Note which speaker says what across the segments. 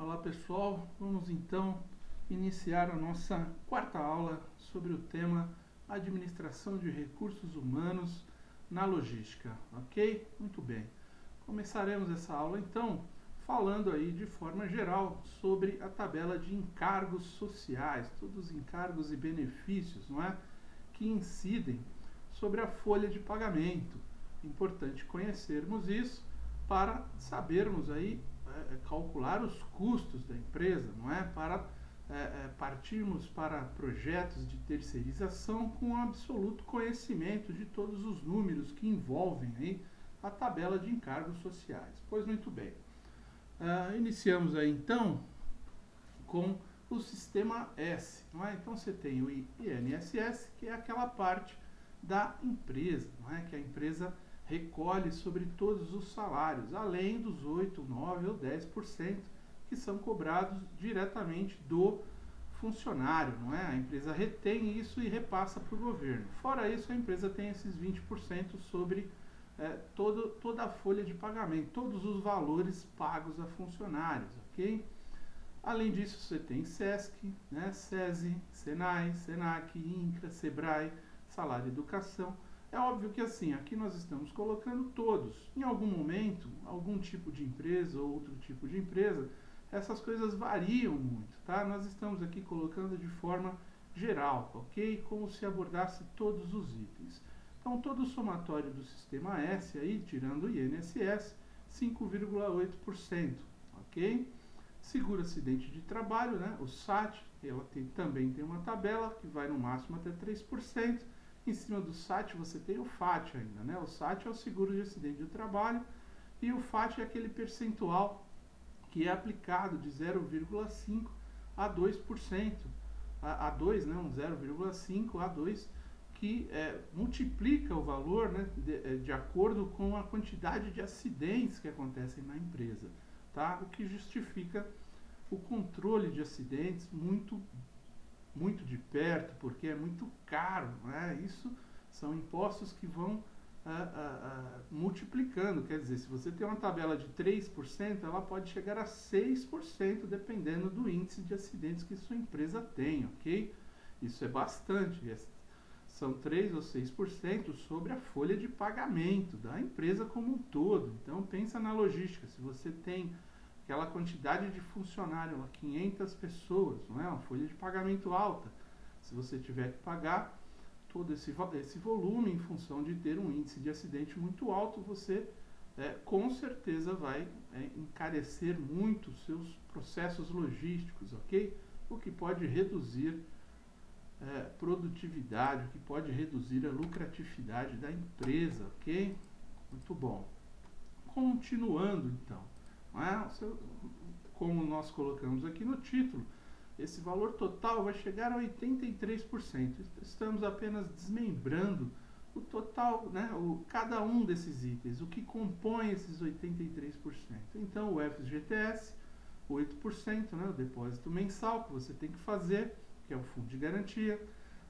Speaker 1: Olá pessoal, vamos então iniciar a nossa quarta aula sobre o tema Administração de Recursos Humanos na Logística, ok? Muito bem. Começaremos essa aula então falando aí de forma geral sobre a tabela de encargos sociais, todos os encargos e benefícios, não é? Que incidem sobre a folha de pagamento. Importante conhecermos isso para sabermos aí calcular os custos da empresa, não é? Para partirmos para projetos de terceirização com absoluto conhecimento de todos os números que envolvem aí a tabela de encargos sociais. Pois muito bem. Iniciamos aí então com o sistema S, não é? Então você tem o INSS, que é aquela parte da empresa, não é? Que a empresa recolhe sobre todos os salários, além dos 8, 9 ou 10% que são cobrados diretamente do funcionário, não é? A empresa retém isso e repassa para o governo. Fora isso, a empresa tem esses 20% sobre toda a folha de pagamento, todos os valores pagos a funcionários, ok? Além disso, você tem SESC, né, SESI, SENAI, SENAC, INCRA, SEBRAE, Salário e Educação. É óbvio que assim, aqui nós estamos colocando todos. Em algum momento, algum tipo de empresa ou outro tipo de empresa, essas coisas variam muito, tá? Nós estamos aqui colocando de forma geral, ok? Como se abordasse todos os itens. Então, todo o somatório do sistema S, aí, tirando o INSS, 5,8%, ok? Seguro acidente de trabalho, né? O SAT, ela também tem uma tabela que vai no máximo até 3%. Em cima do SAT você tem o FAT ainda, né? O SAT é o seguro de acidente de trabalho e o FAT é aquele percentual que é aplicado de 0,5% a 2%, a 2, né? Um 0,5 a 2, que multiplica o valor, né? De acordo com a quantidade de acidentes que acontecem na empresa, tá? O que justifica o controle de acidentes muito de perto, porque é muito caro, né? Isso são impostos que vão multiplicando, quer dizer, se você tem uma tabela de 3%, ela pode chegar a 6%, dependendo do índice de acidentes que sua empresa tem, ok? Isso é bastante, são 3 ou 6% sobre a folha de pagamento da empresa como um todo. Então pensa na logística, se você tem aquela quantidade de funcionário, 500 pessoas, não é? Uma folha de pagamento alta. Se você tiver que pagar todo esse volume em função de ter um índice de acidente muito alto, você com certeza vai encarecer muito os seus processos logísticos, ok? O que pode reduzir produtividade, o que pode reduzir a lucratividade da empresa, ok? Muito bom. Continuando então. Como nós colocamos aqui no título, esse valor total vai chegar a 83%. Estamos apenas desmembrando o total, né, cada um desses itens, o que compõe esses 83%. Então, o FGTS, 8%, né, o depósito mensal que você tem que fazer, que é o fundo de garantia.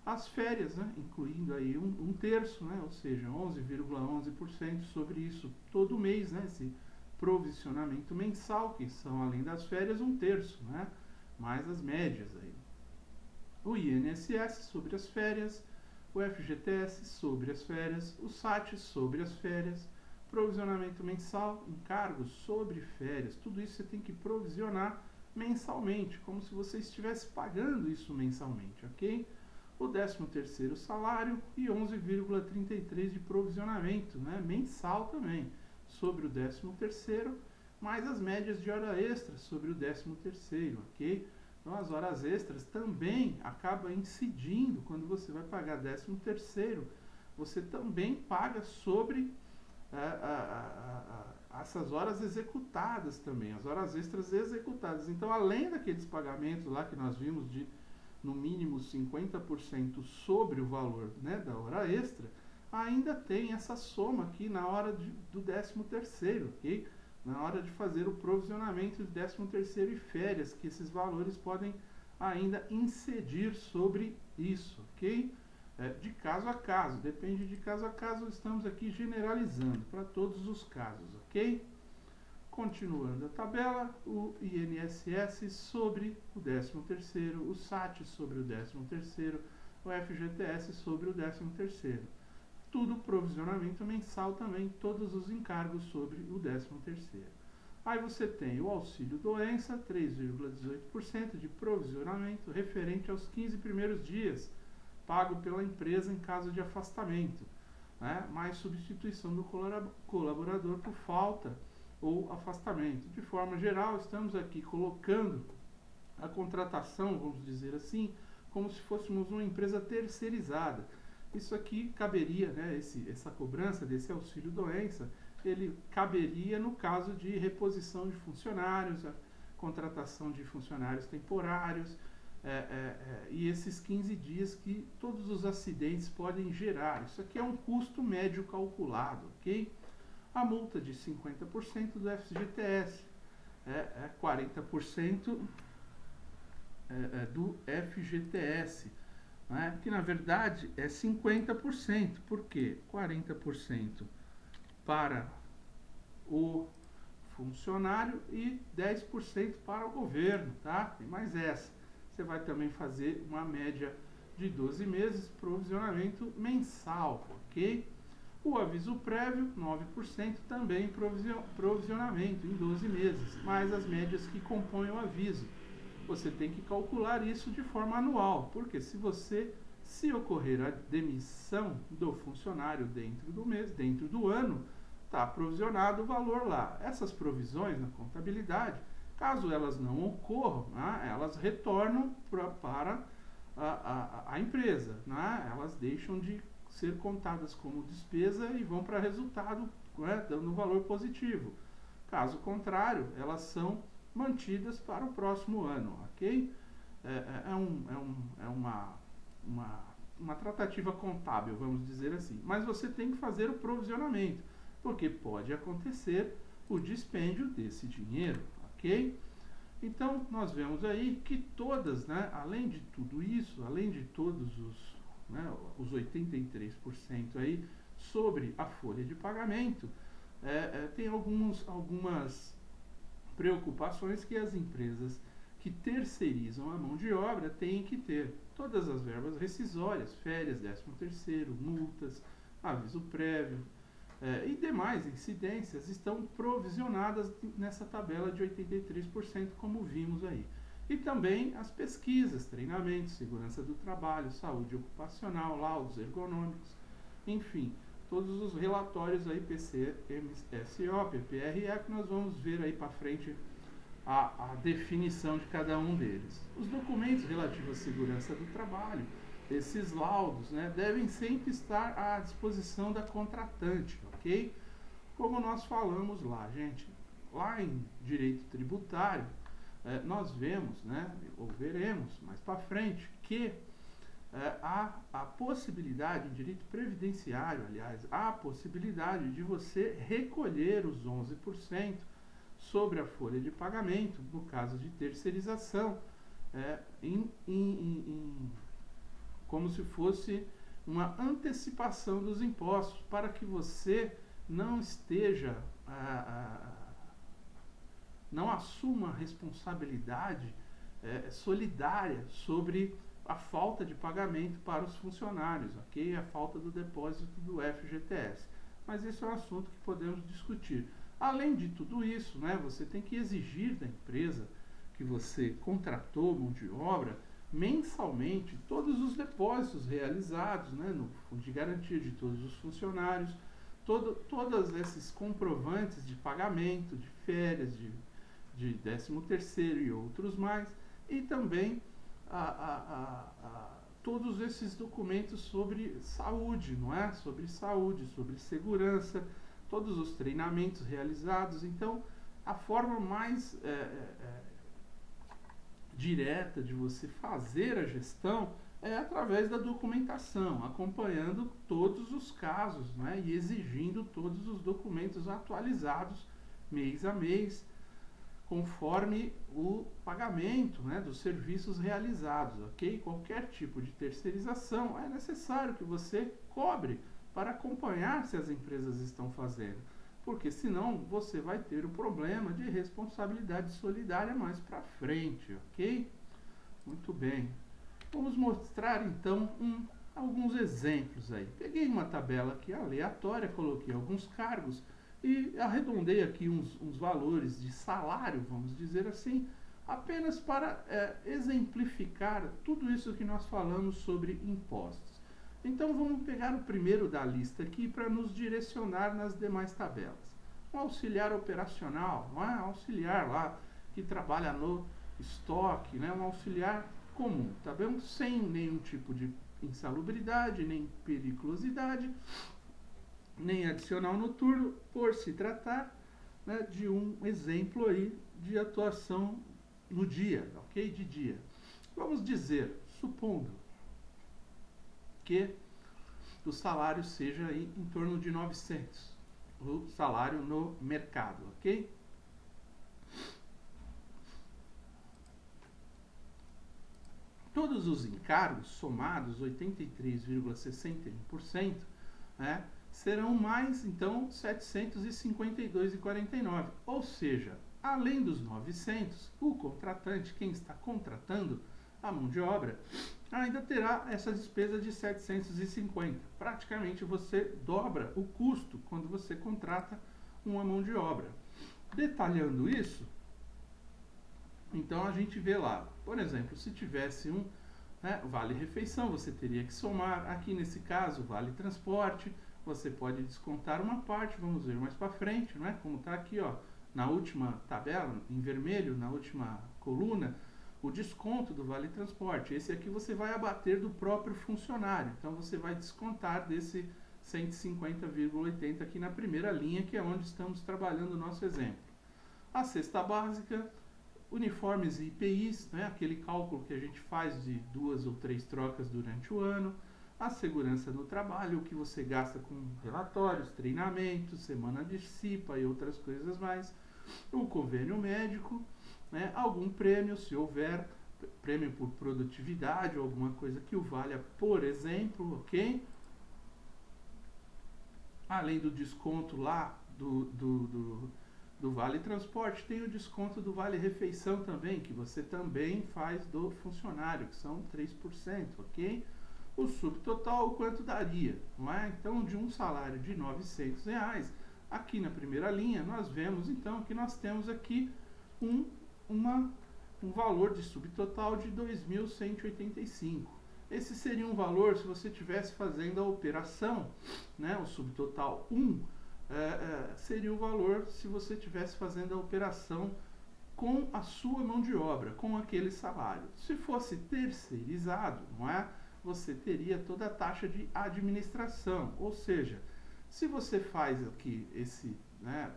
Speaker 1: As férias, né, incluindo aí um terço, né, ou seja, 11,11% sobre isso todo mês, né, esse provisionamento mensal, que são, além das férias, um terço, né? Mais as médias aí. O INSS sobre as férias, o FGTS sobre as férias, o SAT sobre as férias, provisionamento mensal, encargos sobre férias, tudo isso você tem que provisionar mensalmente, como se você estivesse pagando isso mensalmente, ok? O 13º salário e 11,33% de provisionamento, né? Mensal também, sobre o 13º, mais as médias de hora extra sobre o 13º, ok? Então as horas extras também acabam incidindo, quando você vai pagar 13º, você também paga sobre essas horas executadas também, as horas extras executadas. Então, além daqueles pagamentos lá que nós vimos de no mínimo 50% sobre o valor, né, da hora extra, ainda tem essa soma aqui na hora do 13º, ok? Na hora de fazer o provisionamento de 13º e férias, que esses valores podem ainda incidir sobre isso, ok? De caso a caso, depende de caso a caso, estamos aqui generalizando para todos os casos, ok? Continuando a tabela, o INSS sobre o 13º, o SAT sobre o 13º, o FGTS sobre o 13º. Tudo provisionamento mensal também, todos os encargos sobre o 13º. Aí você tem o auxílio doença, 3,18% de provisionamento referente aos 15 primeiros dias, pago pela empresa em caso de afastamento, né? Mais substituição do colaborador por falta ou afastamento. De forma geral, estamos aqui colocando a contratação, vamos dizer assim, como se fôssemos uma empresa terceirizada. Isso aqui caberia, né, essa cobrança desse auxílio doença, ele caberia no caso de reposição de funcionários, a contratação de funcionários temporários, e esses 15 dias que todos os acidentes podem gerar. Isso aqui é um custo médio calculado, ok? A multa de 50% do FGTS, 40% do FGTS, né? Que na verdade é 50%, por quê? 40% para o funcionário e 10% para o governo, tá? Tem mais essa. Você vai também fazer uma média de 12 meses, provisionamento mensal, ok? O aviso prévio, 9%, também provisionamento em 12 meses, mais as médias que compõem o aviso. Você tem que calcular isso de forma anual, porque se ocorrer a demissão do funcionário dentro do mês, dentro do ano, está provisionado o valor lá. Essas provisões na contabilidade, caso elas não ocorram, né, elas retornam para a empresa, né, elas deixam de ser contadas como despesa e vão para resultado, né, dando um valor positivo. Caso contrário, elas são mantidas para o próximo ano, ok? Uma tratativa contábil, vamos dizer assim. Mas você tem que fazer o provisionamento, porque pode acontecer o dispêndio desse dinheiro, ok? Então, nós vemos aí que todas, né, além de tudo isso, além de todos os 83% aí sobre a folha de pagamento, tem algumas preocupações que as empresas que terceirizam a mão de obra têm que ter. Todas as verbas rescisórias, férias, 13º, multas, aviso prévio e demais incidências estão provisionadas nessa tabela de 83%, como vimos aí. E também as pesquisas, treinamentos, segurança do trabalho, saúde ocupacional, laudos ergonômicos, enfim, todos os relatórios aí, PCMSO, PPRE, que nós vamos ver aí para frente a definição de cada um deles. Os documentos relativos à segurança do trabalho, esses laudos, né, devem sempre estar à disposição da contratante, ok? Como nós falamos lá, gente, lá em direito tributário, nós vemos, né, ou veremos mais para frente, que há a possibilidade, em direito previdenciário, aliás, há a possibilidade de você recolher os 11% sobre a folha de pagamento, no caso de terceirização, como se fosse uma antecipação dos impostos, para que você não esteja, não assuma responsabilidade solidária sobre a falta de pagamento para os funcionários, ok? A falta do depósito do FGTS. Mas esse é um assunto que podemos discutir. Além de tudo isso, né, você tem que exigir da empresa que você contratou mão de obra mensalmente todos os depósitos realizados, né, no fundo de garantia de todos os funcionários, todos esses comprovantes de pagamento, de férias, de 13º e outros mais, e também todos esses documentos sobre saúde, não é? Sobre saúde, sobre segurança, todos os treinamentos realizados. Então, a forma mais direta de você fazer a gestão é através da documentação, acompanhando todos os casos, né, e exigindo todos os documentos atualizados mês a mês, conforme o pagamento, né, dos serviços realizados, ok? Qualquer tipo de terceirização é necessário que você cobre para acompanhar se as empresas estão fazendo. porque senão você vai ter o problema de responsabilidade solidária mais para frente, ok? Muito bem. Vamos mostrar então alguns exemplos aí. Peguei uma tabela aqui aleatória, coloquei alguns cargos e arredondei aqui uns valores de salário, vamos dizer assim, apenas para exemplificar tudo isso que nós falamos sobre impostos. Então vamos pegar o primeiro da lista aqui para nos direcionar nas demais tabelas. Um auxiliar operacional, não é? Auxiliar lá que trabalha no estoque, né? Um auxiliar comum, tá bem? Sem nenhum tipo de insalubridade, nem periculosidade, nem adicional noturno, por se tratar, né, de um exemplo aí de atuação no dia, ok? De dia. Vamos dizer, supondo que o salário seja aí em torno de 900, o salário no mercado, ok? Todos os encargos somados, 83,61%, né, serão mais, então, 752,49. Ou seja, além dos 900, o contratante, quem está contratando a mão de obra, ainda terá essa despesa de 750. Praticamente você dobra o custo quando você contrata uma mão de obra. Detalhando isso, então a gente vê lá, por exemplo, se tivesse um vale refeição, você teria que somar, aqui nesse caso, vale transporte, você pode descontar uma parte, vamos ver mais para frente, né? Como está aqui, ó, na última tabela, em vermelho, na última coluna, o desconto do vale transporte. Esse aqui você vai abater do próprio funcionário, então você vai descontar desse 150,80 aqui na primeira linha, que é onde estamos trabalhando o nosso exemplo. A cesta básica, uniformes e IPIs, né, aquele cálculo que a gente faz de 2 ou 3 trocas durante o ano, a segurança no trabalho, o que você gasta com relatórios, treinamentos, semana de CIPA e outras coisas mais, o convênio médico, né, algum prêmio, se houver prêmio por produtividade ou alguma coisa que o valha, por exemplo, ok? Além do desconto lá do Vale Transporte, tem o desconto do Vale Refeição também, que você também faz do funcionário, que são 3%, ok? O subtotal, o quanto daria, não é? Então, de um salário de R$900, aqui na primeira linha, nós vemos, então, que nós temos aqui um valor de subtotal de 2.185. Esse seria um valor, se você estivesse fazendo a operação, né, o subtotal 1, seria o valor se você estivesse fazendo a operação com a sua mão de obra, com aquele salário. Se fosse terceirizado, não é? Você teria toda a taxa de administração, ou seja, se você faz aqui esse, né,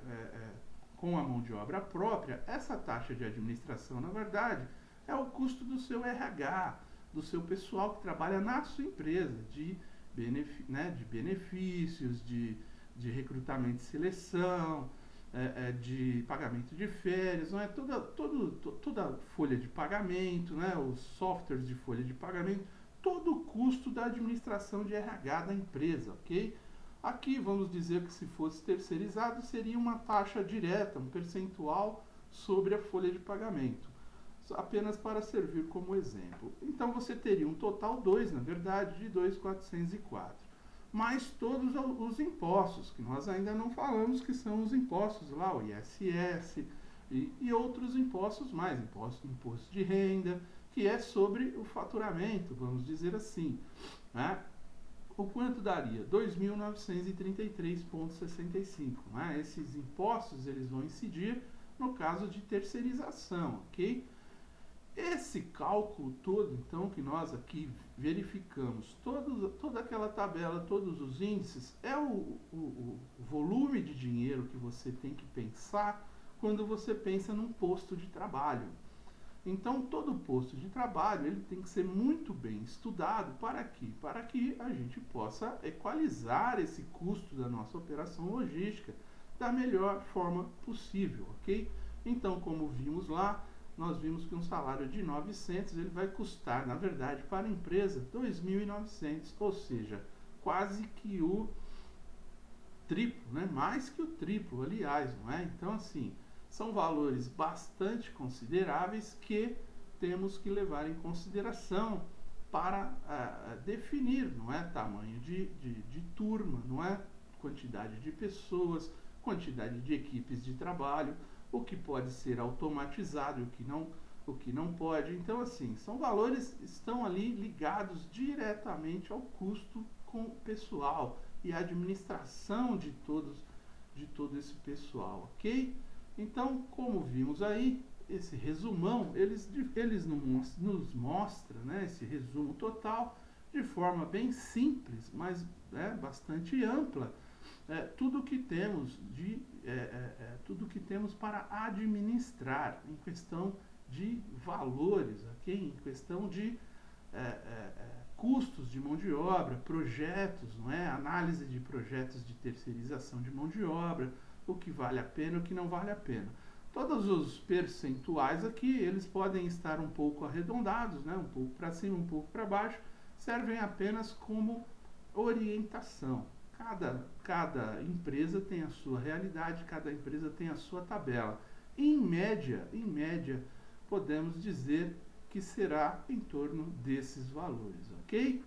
Speaker 1: com a mão de obra própria, essa taxa de administração, na verdade, é o custo do seu RH, do seu pessoal que trabalha na sua empresa, de benefícios, de recrutamento e seleção, de pagamento de férias, não é? Toda folha de pagamento, né? Os softwares de folha de pagamento, todo o custo da administração de RH da empresa, ok? Aqui vamos dizer que se fosse terceirizado seria uma taxa direta, um percentual sobre a folha de pagamento, apenas para servir como exemplo. Então você teria um total 2, na verdade, de 2.404. Mais todos os impostos, que nós ainda não falamos, que são os impostos lá, o ISS e outros impostos mais, imposto de renda, que é sobre o faturamento, vamos dizer assim, né? O quanto daria? 2.933,65. Né? Esses impostos eles vão incidir no caso de terceirização, ok? Esse cálculo todo, então, que nós aqui verificamos, toda aquela tabela, todos os índices, é o volume de dinheiro que você tem que pensar quando você pensa num posto de trabalho. Então, todo posto de trabalho ele tem que ser muito bem estudado para quê? Para que a gente possa equalizar esse custo da nossa operação logística da melhor forma possível, ok? Então, como vimos lá, nós vimos que um salário de 900 ele vai custar, na verdade, para a empresa 2.900, ou seja, quase que o triplo, né? Mais que o triplo, aliás, não é? Então, assim, são valores bastante consideráveis que temos que levar em consideração para definir, não é? Tamanho de turma, não é? Quantidade de pessoas, quantidade de equipes de trabalho, o que pode ser automatizado, o que não pode. Então, assim, são valores que estão ali ligados diretamente ao custo com o pessoal e a administração de todo esse pessoal, ok? Então, como vimos aí, esse resumão, eles nos mostra, né, esse resumo total, de forma bem simples, mas bastante ampla, tudo que temos tudo que temos para administrar em questão de valores, ok? Em questão de custos de mão de obra, projetos, não é? Análise de projetos de terceirização de mão de obra, o que vale a pena e o que não vale a pena. Todos os percentuais aqui, eles podem estar um pouco arredondados, né? Um pouco para cima, um pouco para baixo, servem apenas como orientação. Cada empresa tem a sua realidade, cada empresa tem a sua tabela. Em média, podemos dizer que será em torno desses valores, ok?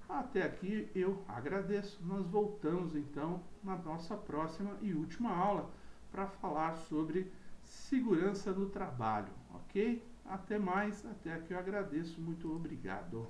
Speaker 1: Até aqui eu agradeço. Nós voltamos então na nossa próxima e última aula para falar sobre segurança no trabalho, ok? Até mais, até aqui eu agradeço, muito obrigado.